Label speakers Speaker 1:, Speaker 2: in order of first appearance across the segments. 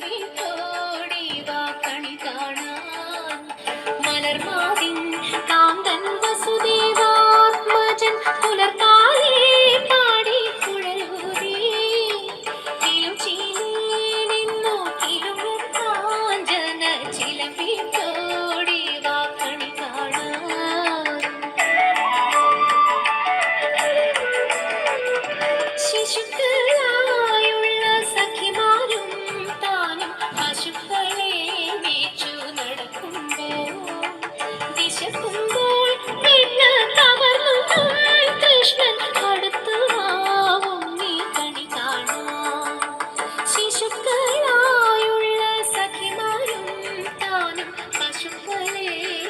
Speaker 1: വീട്ടോടി വാ കണി കാണാൻ മലർമാതിൻ കാന്തൻ വസുദേവാത്മജൻ പുലർക്കാലേ പാടി കുഴലൂതി കിലുചീലേ നിന്നു കിലുങ്ങാഞ്ചന ചിലമ്പിട്ടോടി വാ കണി കാണാൻ ശിശുക്കളായുള്ള സഖിമാരും താനും പശുക്കളെ മേച്ചു നടക്കുമ്പോൾ ദിശക്കുമ്പോൾ പെണ്ണ് കവർന്നു കൃഷ്ണൻ അടുത്തു വാവും നീ കണി കാണാൻ ശിശുക്കളായുള്ള സഖിമാരും താനും പശുക്കളെ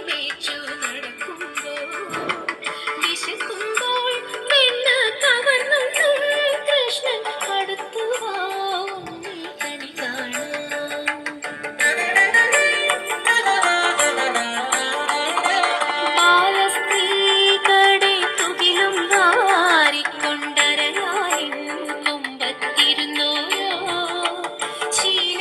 Speaker 1: മേച്ചു നടക്കുമ്പോൾ ദിശക്കുമ്പോൾ പെണ്ണ് കവർന്നു കൃഷ്ണൻ അടുത്തു വാവും നീ കണി കാണാൻ ബാലസ്ത്രീകളെ തുകിലും വാരിക്കൊണ്ടരയായി കൊമ്പത്തിരുന്നോരോ ശീല